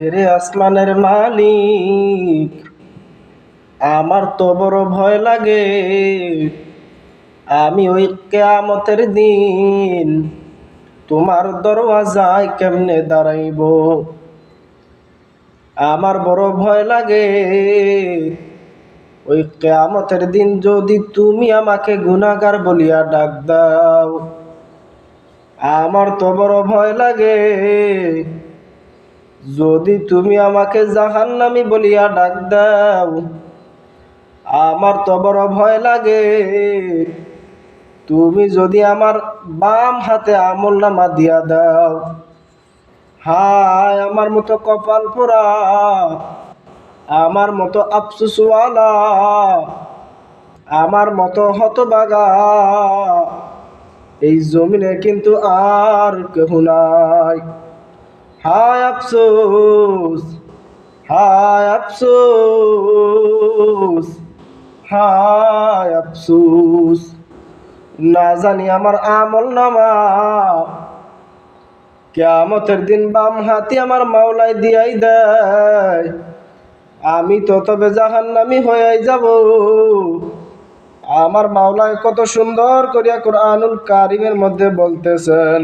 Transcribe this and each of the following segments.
রে আসমানের মালিক, আমার তো বড় ভয় লাগে। আমি ওই কিয়ামতের দিন তোমার দরওয়াজায় কেমনে দাঁড়াইব। আমার বড় ভয় লাগে ওই কিয়ামতের দিন যদি তুমি আমাকে গুনাহগার বলিয়া ডাক দাও। আমার তো বড় ভয় লাগে যদি তুমি আমাকে জাহান্নামী বলিয়া ডাক দাও। আমার তো বড় ভয় লাগে তুমি যদি আমার বাম হাতে আমলনামা দিয়া দাও। হায় আমার মতো কপাল পোড়া, আমার মতো আফসোসওয়ালা, আমার মতো হতভাগা এই জমিনে কিন্তু আর কেহ নাই। হায় আফসোস, হায় আফসোস, হায় আফসোস। না জানি আমার আমলনামা কিয়ামতের দিন বাম হাতে আমার মাওলাই দিয়াই দেয়, আমি তো তবে জাহান্নামী হয়ে যাব। আমার মাওলাই কত সুন্দর করিয়া কুরআনুল কারীমের মধ্যে বলতেছেন,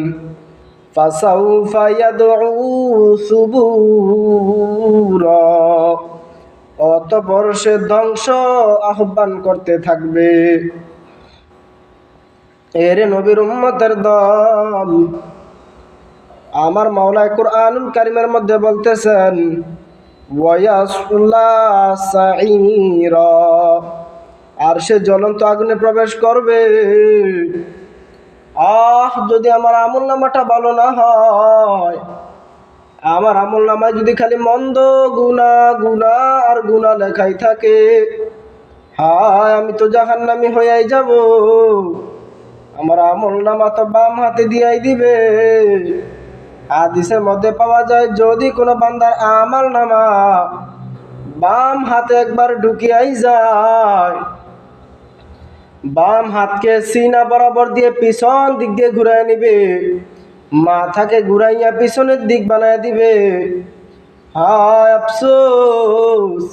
ফাসাউফা ইয়াদউ সুবুরা, অতঃপর সে ধ্বংস আহ্বান করতে থাকবে। এরে নবীর উম্মতের দল, আমার মাওলাই কুরআনুল কারীমের মধ্যে বলতেছেন, ওয়ায়াসলা সাঈরা, আর সে জ্বলন্ত আগুনে প্রবেশ করবে। যদি আমার আমলনামাটা ভালো না হয়, আমার আমলনামায় যদি খালি মন্দ গুনাহ গুনাহ আর গুনাহ লেখাই থাকে, হায় আমি তো জাহান্নামী হয়েই যাব। আমার আমলনামা তো বাম হাতে দিয়াই দিবে। হাদিসের মধ্যে পাওয়া যায়, যদি কোনো বান্দার আমলনামা বাম হাতে একবার ঢুকিয়াই যায়, বাম হাতকে সিনা বরাবর দিয়ে পিছন দিক দিয়ে ঘুরাই নিবে, মাথাকে ঘুরাইয়া পিছনের দিক বানায় দিবে। হায় আফসোস,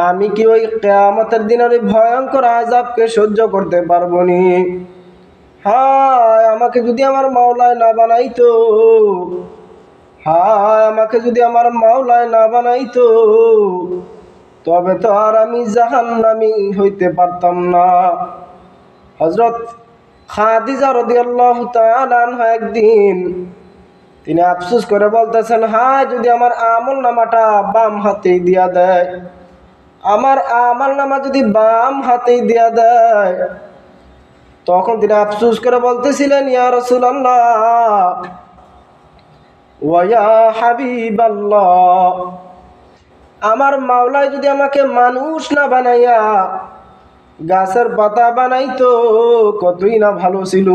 আমি কি ওই কিয়ামতের দিনের ওই ভয়ঙ্কর আযাবকে সহ্য করতে পারবো নি। হায় আমাকে যদি আমার মাওলায় না বানাইতো, হায় আমাকে যদি আমার মাওলায় না বানাইতো, তবে তো আর আমি জাহান্নামী হইতে পারতাম না। হযরত খাদিজা রাদিয়াল্লাহু তাআলা আনহা একদিন তিনি আফসোস করে বলতেছেন, হায় যদি আমার আমলনামাটা বাম হাতে দিয়া দেয়, আমার আমলনামা যদি বাম হাতে দিয়া দেয়। তখন তিনি আফসোস করে বলতেছিলেন, ইয়া রাসূলুল্লাহ ওয়া ইয়া হাবিবাল্লাহ, আমার মাওলাই যদি আমাকে মানুষ না বানাইয়া গাছের পাতা বানাইতো কতই না ভালো ছিল।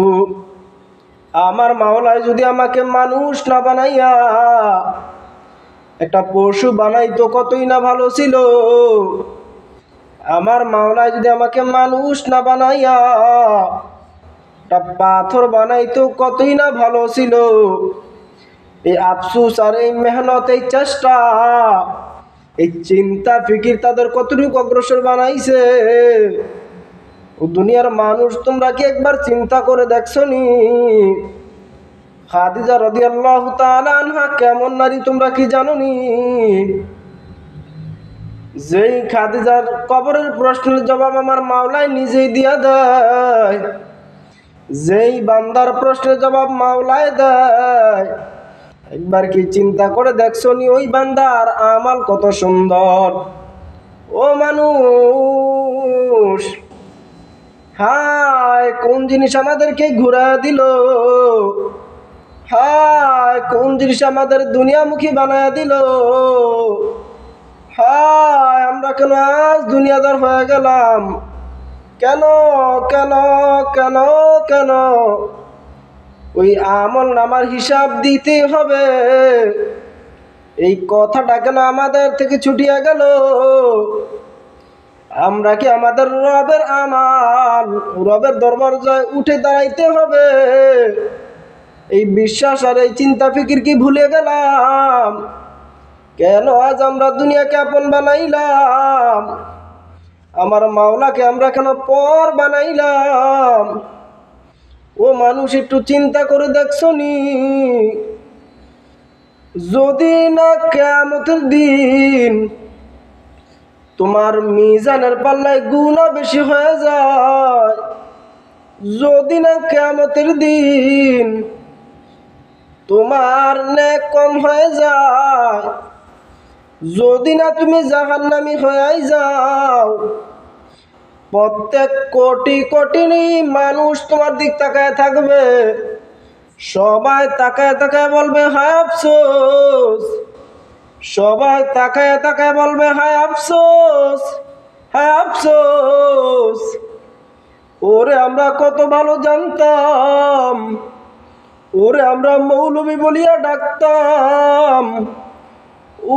আমার মাওলাই যদি আমাকে মানুষ না বানাইয়া একটা পশু বানাইতো কতই না ভালো ছিল। আমার মাওলাই যদি আমাকে মানুষ না বানাইয়া একটা পাথর বানাইতো কতই না ভালো ছিল। এই আফসোস আর এই মেহনত, এই চেষ্টা, এই চিন্তা ফিকির তাদের কতটুকু অগ্রসর বানাইছে। ও দুনিয়ার মানুষ, তোমরা কি একবার চিন্তা করে দেখছো নি খাদিজা রাদিয়াল্লাহু তাআলা আনহা কেমন নারী তোমরা কি জানো নি? যেই খাদিজার কবরের প্রশ্নের জবাব আমার মাওলাই নিজেই দিয়া দেয়, যেই বান্দার প্রশ্নের জবাব মাওলাই দেয়, একবার কি চিন্তা করে দেখছো নি ওই বান্দার আমাল কত সুন্দর। ও মানুষ, হায় কোন জিনিস আমাদেরকে ঘুরা দিল, হায় কোন জিনিস আমাদের দুনিয়ামুখী বানায়া দিল। হায় আমরা কেন আজ দুনিয়াদার হয়ে গেলাম, কেন কেন কেন কেন? ওই আমলনামার হিসাব দিতে হবে, এই কথাটা কেন আমাদের থেকে ছুটিয়া গেল? আমরা কি আমাদের রবের আমাল, রবের দরবারে উঠে দাঁড়াইতে হবে, এই বিশ্বাস আর এই চিন্তা ফিকির কি ভুলে গেলাম? কেন আজ আমরা দুনিয়াকে আপন বানাইলাম? আমার মাওলাকে আমরা কেন পর বানাইলাম? ও মানুষ, একটু চিন্তা করে দেখছো নি? যদি না কিয়ামতের দিন তোমার মিজানের পাল্লায় গুনাহ বেশি হয়ে যায়, যদি না কিয়ামতের দিন তোমার নেক কম হয়ে যায়, যদি না তুমি জাহান্নামী হয়ে যাও, প্রত্যেক কোটি কোটি মানুষ তোমার দিক তাকায় থাকবে, সবাই তাকায় তাকায় বলবে হায় আফসোস, সবাই তাকায় তাকায় বলবে হায় আফসোস, হায় আফসোস। ওরে আমরা কত ভালো জানতাম, ওরে আমরা মৌলবী বলিয়া ডাকতাম,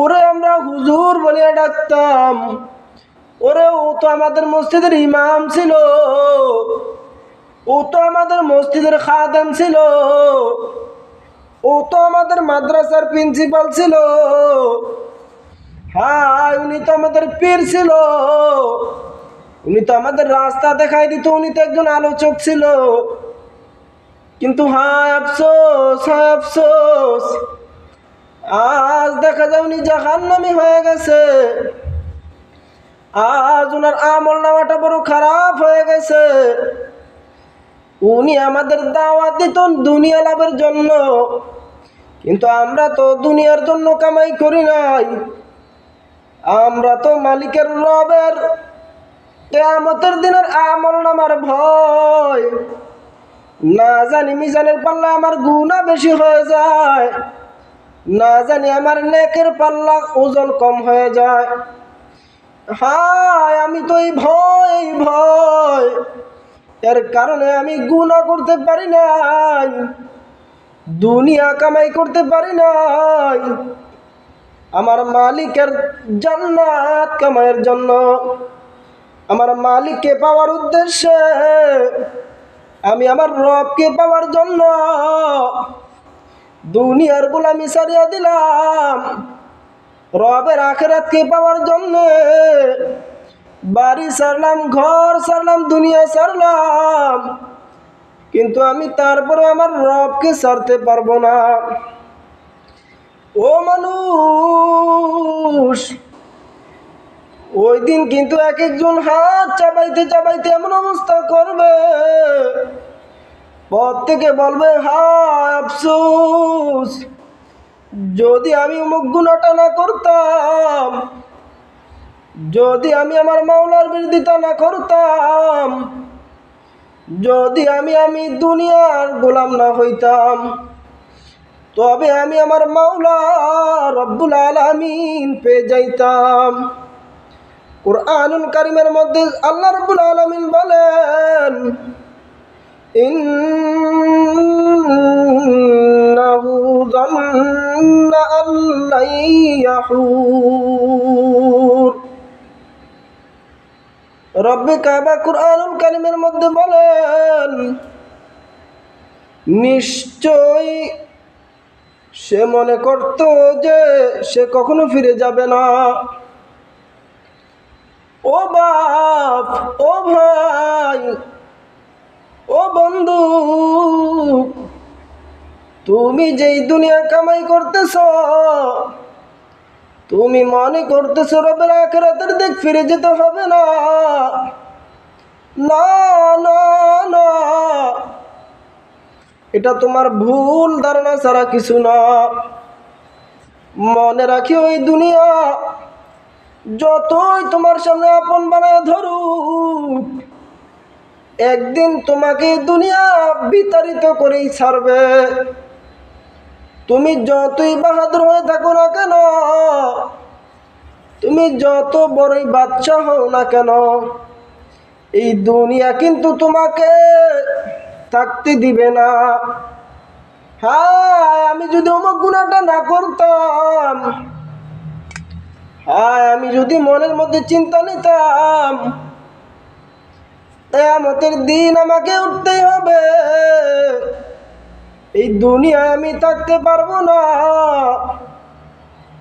ওরে আমরা হুজুর বলিয়া ডাকতাম, ওরে ও তো আমাদের মসজিদের ইমাম ছিল, ও তো আমাদের মসজিদের খাদেম ছিল, ও তো আমাদের মাদ্রাসার প্রিন্সিপাল ছিল, হ্যাঁ উনি তো আমাদের পীর ছিল, উনি তো আমাদের রাস্তা দেখাই দিত, উনি তো একজন আলোচক ছিল। কিন্তু হায় আফসোস, হায় আফসোস, আজ দেখা যায় উনি জাহান্নামী হয়ে গেছে। আজ ওনার আমল নামাটা বড় খারাপ হয়ে গেছে। উনি আমাদের দাওয়াত দিত দুনিয়া লাভের জন্য, কিন্তু আমরা তো দুনিয়ার জন্য কামাই করি নাই, আমরা তো মালিকের রবের কিয়ামতের দিনের আমল নামার ভয়, না জানি মিজানের পাল্লা আমার গুনাহ বেশি হয়ে যায়, না জানি আমার নেকের পাল্লা ওজন কম হয়ে যায়। হায় আমি তো এই ভয় ভয় এর কারণে আমি গুনাহ করতে পারি নাই, দুনিয়া কামাই করতে পারি নাই, আমার মালিকের জান্নাত কামাইয়ের জন্য, আমার মালিককে পাওয়ার উদ্দেশ্যে, আমি আমার রবকে পাওয়ার জন্য দুনিয়ার গোলামি ছাড়িয়া দিলাম, রবের আখিরাতকে পাওয়ার জন্য বাড়ি ছাড়লাম, ঘর ছাড়লাম, দুনিয়া ছাড়লাম, কিন্তু আমি তারপরে আমার রবকে ছাড়তে পারবো না। ও মানুষ, ওই দিন কিন্তু এক একজন হাত চাবাইতে চাবাইতে এমন অবস্থা করবে, প্রত্যেকে বলবে হায় আফসোস, যদি আমি অমুক গুনাহটা না করতাম, যদি আমি আমার মাওলার বিরোধিতা না করতাম, যদি আমি দুনিয়ার গোলাম না হইতাম, তবে আমি আমার মাওলা রব্বুল আলামিন পেয়ে যাইতাম। কুরআনুল কারীমের মধ্যে আল্লাহ রব্বুল আলামিন বলেন, ইন্নাহু যান্না আল্লা ইয়াহুর। রব্বে কাবা কুরআনুল কারীমের মধ্যে বলেন, নিশ্চয় সে মনে করত যে সে কখনো ফিরে যাবে না। ও বাপ, ও ভাই, ও বন্ধু, তুমি যেই দুনিয়া কামাই করতেছ, তুমি মনে করতেছ রবের আখিরাতের দিক ফিরে যেতে হবে না, না না না, এটা তোমার ভুল ধারণা ছাড়া কিছু না। মনে রাখি, ওই দুনিয়া যতই তোমার সামনে আপন বানায় ধরুক, একদিন তোমাকে দুনিয়া বিতাড়িত করেই ছাড়বে। তুমি যতই বাহাদুর হয়ে থাকো না কেন, তুমি যত বড়ই বাচ্চা হও না কেন, এই দুনিয়া কিন্তু তোমাকে থাকতে দিবে না। হ্যাঁ আমি যদি অমুক গুনাহটা না করতাম, হ্যাঁ আমি যদি মনের মধ্যে চিন্তা নিতাম, কিয়ামতের দিন আমাকে উঠতেই হবে, এই দুনিয়ায় আমি থাকতে পারবো না,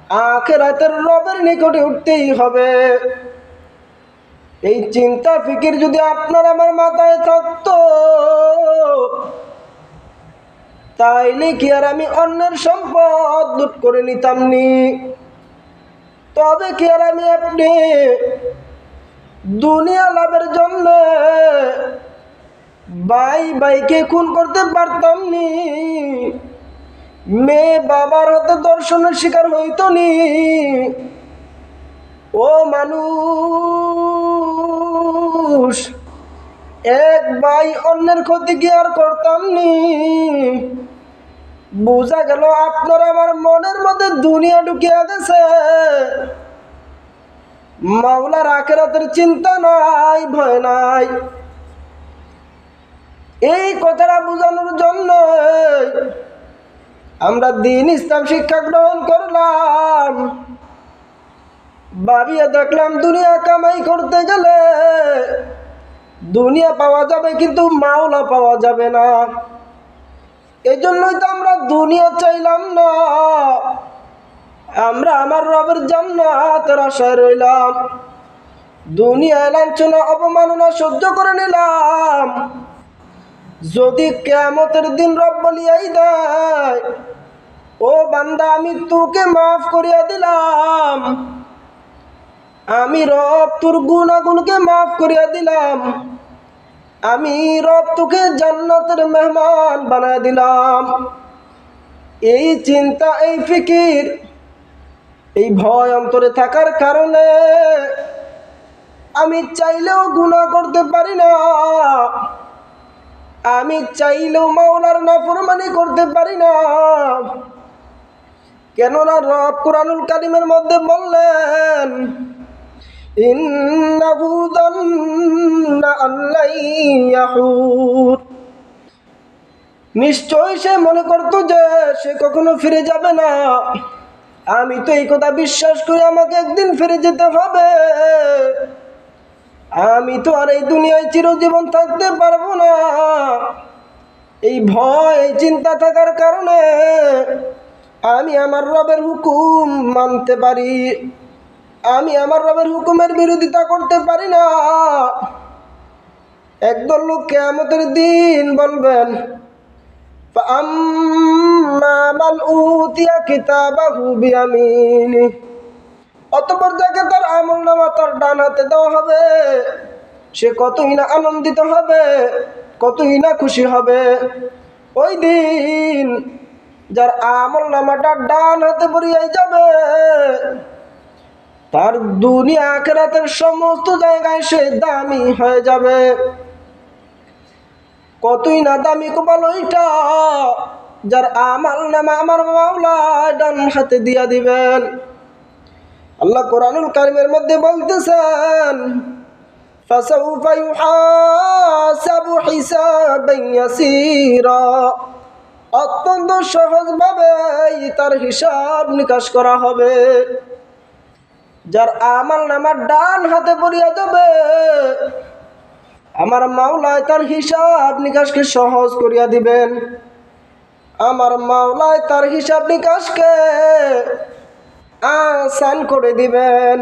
আখিরাতের রবের নিকটে উঠতেই হবে। এই চিন্তা ফিকির যদি আপনার আমার মাথায় থাকতো, তাইলে কি আর আমি অন্যের সম্পদ লুট করে নিতাম নি? তবে কি আর আমি আপনি দুনিয়া লাভের জন্য ভাইকে খুন করতে পারতাম নি? মেয়ে বাবার হাতে দর্শনের শিকার হইতো নি? ও মানুষ, এক ভাই অন্যের ক্ষতি কি আর করতাম নি? বোঝা গেল আপনার আমার মনের মধ্যে দুনিয়া ঢুকিয়া গেছে। মাওলার আখিরাতের চিন্তা নাই, ভয় নাই। এই কথাটা বোঝানোর জন্য আমরা দ্বীন ইসলাম শিক্ষা গ্রহণ করলাম। ভাবিয়া দেখলাম দুনিয়া কামাই করতে গেলে দুনিয়া পাওয়া যাবে, কিন্তু মাওলা পাওয়া যাবে না। এই জন্যই তো আমরা দুনিয়া চাইলাম না, আমরা আমার রবের জান্নাতের আশায় রইলাম। দুনিয়ায় লাঞ্ছনা অপমাননা সহ্য করে নিলাম। যদি কিয়ামতের দিন রব বলিয়াই দেয়, ও বান্দা আমি তোকে মাফ করিয়া দিলাম, আমি রব তোর গুনাহগুলোকে মাফ করিয়া দিলাম, আমি রব তোকে জান্নাতের মেহমান বানায় দিলাম। এই চিন্তা, এই ফিকির, এই ভয় অন্তরে থাকার কারণে আমি চাইলেও গুনাহ করতে পারি না, আমি চাইলেও মাওলার নাফরমানি করতে পারি না। কেননা রব কুরআনুল কারীমের মধ্যে বললেন, ইন্নাহু যান্না আল্লাই ইয়াহুর, নিশ্চয় সে মনে করতো যে সে কখনো ফিরে যাবে না। আমি তো এই কথা বিশ্বাস করি আমাকে একদিন ফিরে যেতে হবে। আমি তো আর এই দুনিয়ায় চিরজীবন থাকতে পারবো না। এই ভয়, এই চিন্তা থাকার কারণে আমি আমার রবের হুকুম মানতে পারি, আমি আমার রবের হুকুমের বিরোধিতা করতে পারি না। একদল লোক কিয়ামতের দিন বলবেন, ফাআম্মা মান উতিয়া কিতাবাহু বিয়ামিনি, অতঃপর যাকে তার আমলনামা তার ডান হাতে দেওয়া হবে, সে কতই না আনন্দিত হবে, কতই না খুশি হবে। ওই দিন যার আমলনামাটা ডান হাতে পড়িয়াই যাবে, তার দুনিয়া আখিরাতের সমস্ত জায়গায় সে দামি হয়ে যাবে। কতই না দামি কপাল ওইটা, যার আমলনামা আমার মাওলা ডান হাতে দিয়া দিবেন। আল্লাহ কোরআনুল কারীমের মধ্যে বলতেছেন, ফাসাউফা ইউহাসাবু হিসাবান ইয়াসীরা, অত্যন্ত সহজভাবে তার হিসাব নিকাশ করা হবে। যার আমলনামা ডান হাতে পড়িয়া যাবে, আমার মাওলা তার হিসাব নিকাশকে সহজ করিয়া দিবেন। আমার মাওলা তার হিসাব নিকাশকে আসান করে দিবেন।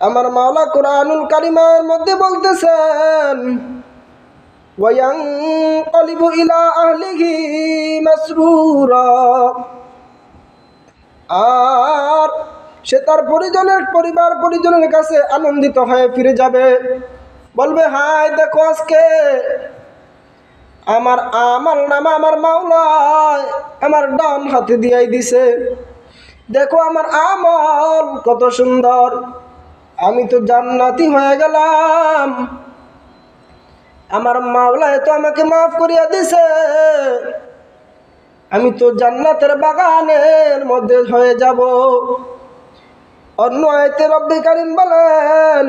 আমার মাওলা কুরআনুল কারীমের মধ্যে বলতেছেন, ওয়ায়ানকালিবু ইলা আহলিহি মাসরুরা, আর সে তার পরিজনের কাছে আনন্দিত হয়ে ফিরে যাবে। বলবে, হায় দেখো আজকে আমার আমলনামা আমার মাওলা আমার ডান হাতে দিয়াই দিছে, দেখো আমার আমল কত সুন্দর, আমি তো জান্নাতি হয়ে গেলাম, আমার মাওলা তো আমাকে মাফ করিয়া দিছে, আমি তো জান্নাতের বাগানের মধ্যে হয়ে যাব। অন্য আয়াতে রব্বে কারীম বলেন,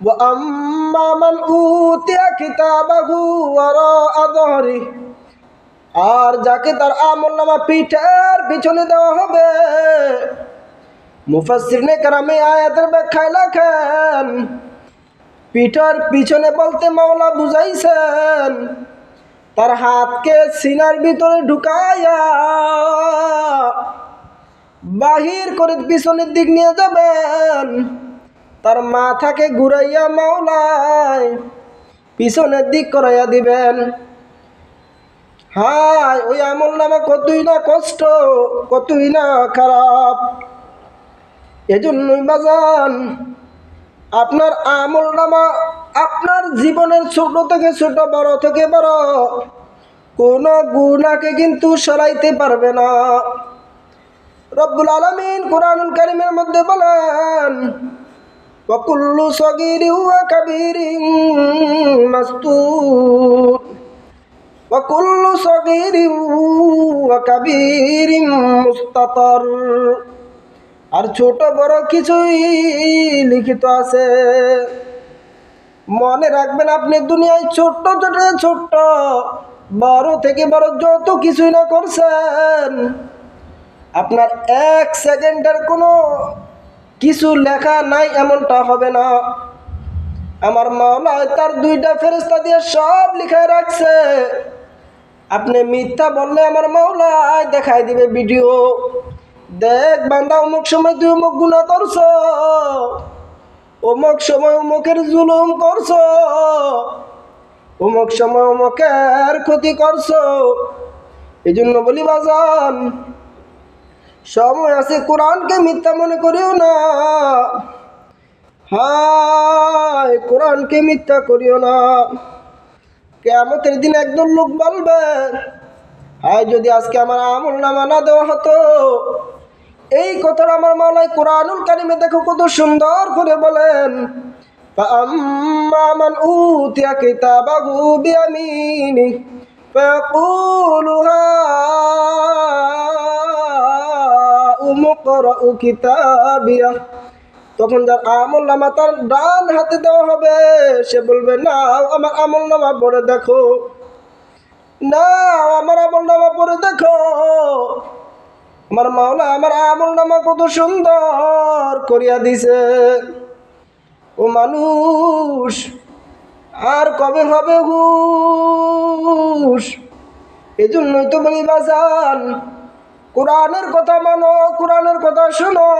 ওয়া আম্মা মান উতিয়া কিতাবাহু ওয়ারাআ যাহরি, আর যাকে তার আমলনামা পিঠের পিছনে দেওয়া হবে। মুফাসসিরিনে কেরামে আয়াতের ব্যাখ্যায় লেখেন, পিঠের পিছনে বলতে মাওলা বুঝাইছেন তার হাতকে সিনার ভিতরে ঢুকাইয়া বাহির করে পিছনের দিক নিয়ে যাবেন, তার মাথাকে ঘুরাইয়া মাওলায় পিছনের দিক করাইয়া দিবেন। হায় ওই আমল নামা কতই না কষ্ট, কতই না খারাপ। এজন্যই বাজান, আপনার আমল নামা আপনার জীবনের ছোট থেকে ছোট, বড় থেকে বড় কোন গুনাহকে কিন্তু সরাইতে পারবে না। রব্বুল আলামিন কুরআনুল কারীমের মধ্যে বলেন, ওয়া কুল্লু সগীরিন ওয়া কাবীরিন মাসতুর, ওয়া কুল্লু সগীরিন ওয়া কাবীরিন মুস্তাতর। আর ছোট বড় কিছুই লিখিত আছে। মনে রাখবেন, আপনি দুনিয়ায় ছোট্ট থেকে ছোট্ট, বড় থেকে বড় যত কিছুই না করছেন, আপনার এক সেকেন্ডের কোনো কিছু লেখা নাই এমনটা হবে না। আমার মাওলা তার দুইটা ফেরেশতা দিয়ে সব লিখে রাখছে। আপনি মিথ্যা বললে আমার মাওলা দেখাই দিবে ভিডিও, দেখ বান্দা অমুক সময় তুই অমুক গুনাহ করছো, অমুক সময় অমুকের জুলুম করছো, অমুক সময় অমুকের ক্ষতি করছো। এই জন্য বলি বাজান, সময় আছে, কোরআনকে মিথ্যা মনে করিও না। হায় কোরআনকে মিথ্যা করিও না। কিয়ামতের দিন একদল লোক বলবে, হায় যদি আজকে আমার আমল নামা না দেওয়া হতো। এই কথাটা আমার মাওলাই কুরআনুল কারীমে দেখো কত সুন্দর করে বলেন, ফাআম্মা মান উতিয়া কিতাবাহু বিয়ামিনি ফায়াকুলু হাউম ইকরাউ কিতাবিয়া। তখন যার আমল নামা তার ডান হাতে দেওয়া হবে, সে বলবে, না আমার আমল নামা পড়ে দেখো, না আমার আমল নামা পড়ে দেখো। আমার মাওলা আমার আমল নামা কত সুন্দর করিয়া দিছে। ও মানুষ, আর কবে হবে হুশ? এজন্যই তো বলি বাজান, কোরআনের কথা মানো, কোরআনের কথা শোনো,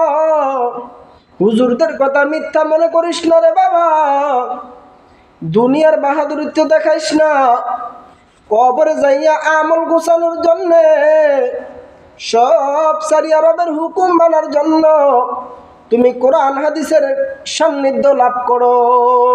হুজুরদের কথা মিথ্যা মনে করিস না রে বাবা। দুনিয়ার বাহাদুরিত্ব দেখাইস না। কবরে যাইয়া আমল গোছানোর জন্যে, সব সারিয়া রবের হুকুম মানার জন্য তুমি কোরআন হাদিসের সান্নিধ্য লাভ করো।